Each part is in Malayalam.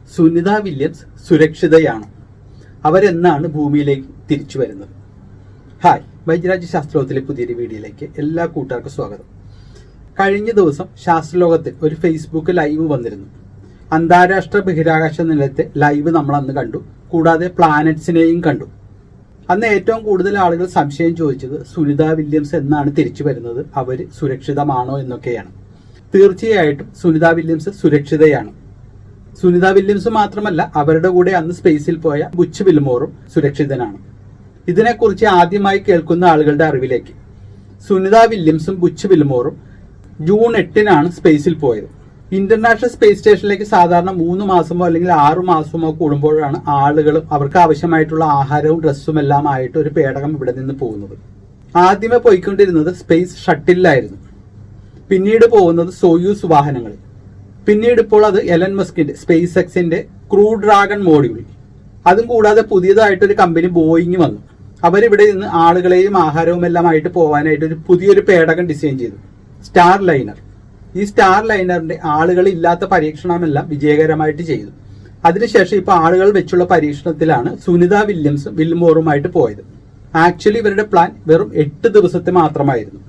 സുനിത വില്യംസ് സുരക്ഷിതയാണ്. അവരെന്നാണ് ഭൂമിയിലേക്ക് തിരിച്ചു വരുന്നത്? ഹായ്, വൈദ്യരാജ് ശാസ്ത്രലോകത്തിലെ പുതിയൊരു വീഡിയോയിലേക്ക് എല്ലാ കൂട്ടുകാർക്കും സ്വാഗതം. കഴിഞ്ഞ ദിവസം ശാസ്ത്രലോകത്തിൽ ഒരു ഫേസ്ബുക്ക് ലൈവ് വന്നിരുന്നു. അന്താരാഷ്ട്ര ബഹിരാകാശ നിലയത്തെ ലൈവ് നമ്മൾ അന്ന് കണ്ടു. കൂടാതെ പ്ലാനറ്റ്സിനെയും കണ്ടു. അന്ന് ഏറ്റവും കൂടുതൽ ആളുകൾ സംശയം ചോദിച്ചത് സുനിത വില്യംസ് എന്നാണ് തിരിച്ചു വരുന്നത്, അവർ സുരക്ഷിതമാണോ എന്നൊക്കെയാണ്. തീർച്ചയായിട്ടും സുനിത വില്യംസ് സുരക്ഷിതയാണ്. സുനിത വില്യംസ് മാത്രമല്ല, അവരുടെ കൂടെ അന്ന് സ്പേസിൽ പോയ ബുച്ച് വിൽമോറും സുരക്ഷിതനാണ്. ഇതിനെക്കുറിച്ച് ആദ്യമായി കേൾക്കുന്ന ആളുകളുടെ അറിവിലേക്ക്, സുനിത വില്യംസും ബുച്ച് വിൽമോറും ജൂൺ 8-നാണ് സ്പേസിൽ പോയത്. ഇന്റർനാഷണൽ സ്പേസ് സ്റ്റേഷനിലേക്ക് സാധാരണ 3 മാസമോ അല്ലെങ്കിൽ 6 മാസമോ കൂടുമ്പോഴാണ് ആളുകളും അവർക്ക് ആവശ്യമായിട്ടുള്ള ആഹാരവും ഡ്രസ്സും എല്ലാം ആയിട്ട് ഒരു പേടകം ഇവിടെ നിന്ന് പോകുന്നത്. ആദ്യമേ പോയിക്കൊണ്ടിരുന്നത് സ്പേസ് ഷട്ടിലായിരുന്നു, പിന്നീട് പോകുന്നത് സോയൂസ് വാഹനങ്ങളിൽ, പിന്നീട് ഇപ്പോൾ അത് എലൻ മസ്കിന്റെ സ്പേസ് എക്സിന്റെ ക്രൂ ഡ്രാഗൺ മോഡ്യൂൾ. അതും കൂടാതെ പുതിയതായിട്ടൊരു കമ്പനി ബോയിങ് വന്നു. അവരിവിടെ നിന്ന് ആളുകളെയും ആഹാരവും എല്ലാം ആയിട്ട് പോകാനായിട്ട് ഒരു പുതിയൊരു പേടകം ഡിസൈൻ ചെയ്തു, സ്റ്റാർ ലൈനർ. ഈ സ്റ്റാർ ലൈനറിന്റെ ആളുകളില്ലാത്ത പരീക്ഷണമെല്ലാം വിജയകരമായിട്ട് ചെയ്തു. അതിനുശേഷം ഇപ്പൊ ആളുകൾ വെച്ചുള്ള പരീക്ഷണത്തിലാണ് സുനിത വില്യംസും വിൽമോറുമായിട്ട് പോയത്. ആക്ച്വലി ഇവരുടെ പ്ലാൻ വെറും 8 ദിവസത്തെ മാത്രമായിരുന്നു.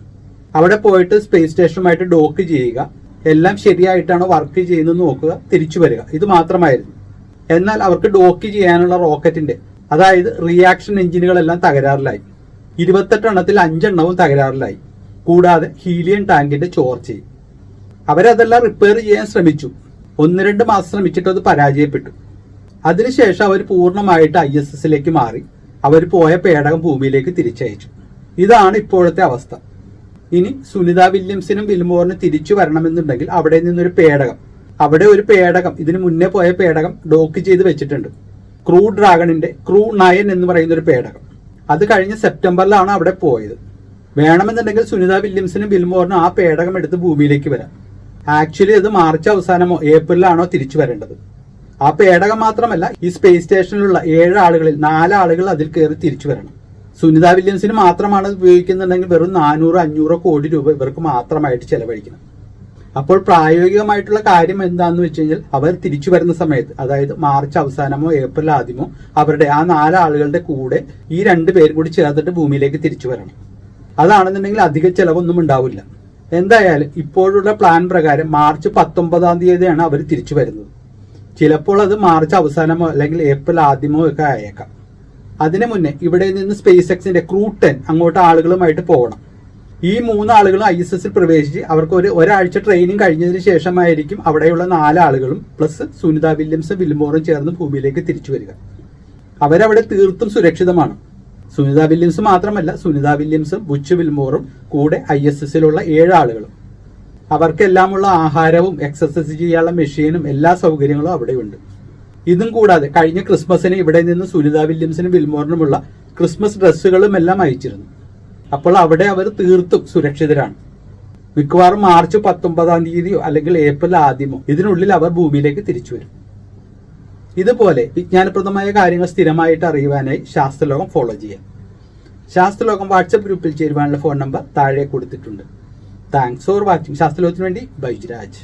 അവിടെ പോയിട്ട് സ്പേസ് സ്റ്റേഷനുമായിട്ട് ഡോക്ക് ചെയ്യുക, എല്ലാം ശരിയായിട്ടാണോ വർക്ക് ചെയ്യുന്നത് നോക്കുക, തിരിച്ചു വരിക, ഇത് മാത്രമായിരുന്നു. എന്നാൽ അവർക്ക് ഡോക്ക് ചെയ്യാനുള്ള റോക്കറ്റിന്റെ, അതായത് റിയാക്ഷൻ എഞ്ചിനുകളെല്ലാം തകരാറിലായി. 28 എണ്ണത്തിൽ 5 എണ്ണവും തകരാറിലായി. കൂടാതെ ഹീലിയം ടാങ്കിന്റെ ചോർച്ചയും. അവരതെല്ലാം റിപ്പയർ ചെയ്യാൻ ശ്രമിച്ചു. 1-2 മാസം ശ്രമിച്ചിട്ട് അത് പരാജയപ്പെട്ടു. അതിനുശേഷം അവർ പൂർണ്ണമായിട്ട് ISSലേക്ക് മാറി. അവർ പോയ പേടകം ഭൂമിയിലേക്ക് തിരിച്ചയച്ചു. ഇതാണ് ഇപ്പോഴത്തെ അവസ്ഥ. ഇനി സുനിത വില്യംസിനും വിൽമോറിനും തിരിച്ചു വരണമെന്നുണ്ടെങ്കിൽ അവിടെ നിന്നൊരു പേടകം, ഒരു പേടകം ഇതിനു മുന്നേ പോയ പേടകം ഡോക്ക് ചെയ്ത് വെച്ചിട്ടുണ്ട്. ക്രൂ ഡ്രാഗണിന്റെ ക്രൂ 9 എന്ന് പറയുന്ന ഒരു പേടകം. അത് കഴിഞ്ഞ സെപ്റ്റംബറിലാണ് അവിടെ പോയത്. വേണമെന്നുണ്ടെങ്കിൽ സുനിത വില്യംസിനും വിൽമോറിനും ആ പേടകം എടുത്ത് ഭൂമിയിലേക്ക് വരാം. ആക്ച്വലി അത് മാർച്ച് അവസാനമോ ഏപ്രിലാണോ തിരിച്ചു വരേണ്ടത്. ആ പേടകം മാത്രമല്ല, ഈ സ്പേസ് സ്റ്റേഷനിലുള്ള 7 ആളുകളിൽ 4 ആളുകൾ അതിൽ കയറി തിരിച്ചു വരണം. സുനിത വില്യംസിന് മാത്രമാണ് ഉപയോഗിക്കുന്നുണ്ടെങ്കിൽ വെറും 400-500 കോടി രൂപ ഇവർക്ക് മാത്രമായിട്ട് ചെലവഴിക്കണം. അപ്പോൾ പ്രായോഗികമായിട്ടുള്ള കാര്യം എന്താണെന്ന് വെച്ച് കഴിഞ്ഞാൽ, അവർ തിരിച്ചു വരുന്ന സമയത്ത്, അതായത് മാർച്ച് അവസാനമോ ഏപ്രിൽ ആദ്യമോ, അവരുടെ ആ 4 ആളുകളുടെ കൂടെ ഈ 2 പേരും കൂടി ചേർത്തിട്ട് ഭൂമിയിലേക്ക് തിരിച്ചു വരണം. അതാണെന്നുണ്ടെങ്കിൽ അധിക ചെലവൊന്നും ഉണ്ടാവില്ല. എന്തായാലും ഇപ്പോഴുള്ള പ്ലാൻ പ്രകാരം മാർച്ച് 19-ാം തീയതിയാണ് അവർ തിരിച്ചു വരുന്നത്. ചിലപ്പോൾ അത് മാർച്ച് അവസാനമോ അല്ലെങ്കിൽ ഏപ്രിൽ ആദ്യമോ ഒക്കെ ആയേക്കാം. അതിനു മുന്നേ ഇവിടെ നിന്ന് സ്പേസ് എക്സിന്റെ ക്രൂ 10 അങ്ങോട്ട് ആളുകളുമായിട്ട് പോകണം. ഈ 3 ആളുകളും ISSൽ പ്രവേശിച്ച് അവർക്ക് ഒരാഴ്ച ട്രെയിനിങ് കഴിഞ്ഞതിന് ശേഷമായിരിക്കും അവിടെയുള്ള 4 ആളുകളും പ്ലസ് സുനിത വില്യംസും വിൽമോറും ചേർന്ന് ഭൂമിയിലേക്ക് തിരിച്ചു വരിക. അവരവിടെ തീർത്തും സുരക്ഷിതമാണ്. സുനിത വില്യംസ് മാത്രമല്ല, സുനിത വില്യംസും ബുച്ച് വിൽമോറും കൂടെ ISSലുള്ള 7 ആളുകളും. അവർക്കെല്ലാമുള്ള ആഹാരവും എക്സർസൈസ് ചെയ്യാനുള്ള മെഷീനും എല്ലാ സൗകര്യങ്ങളും അവിടെയുണ്ട്. ഇതും കൂടാതെ കഴിഞ്ഞ ക്രിസ്മസിന് ഇവിടെ നിന്ന് സുനിത വില്യംസിനും വിൽമോറിനുമുള്ള ക്രിസ്മസ് ഡ്രസ്സുകളും എല്ലാം അയച്ചിരുന്നു. അപ്പോൾ അവിടെ അവർ തീർത്തും സുരക്ഷിതരാണ്. മിക്കവാറും മാർച്ച് 19-ാം തീയതിയോ അല്ലെങ്കിൽ ഏപ്രിൽ ആദ്യമോ ഇതിനുള്ളിൽ അവർ ഭൂമിയിലേക്ക് തിരിച്ചു വരും. ഇതുപോലെ വിജ്ഞാനപ്രദമായ കാര്യങ്ങൾ സ്ഥിരമായിട്ട് അറിയുവാനായി ശാസ്ത്രലോകം ഫോളോ ചെയ്യാം. ശാസ്ത്രലോകം വാട്സ്ആപ്പ് ഗ്രൂപ്പിൽ ചേരുവാനുള്ള ഫോൺ നമ്പർ താഴെ കൊടുത്തിട്ടുണ്ട്. Thanks for watching. ശാസ്ത്രലോകത്തിന് വേണ്ടി വൈദ്യരാജ്.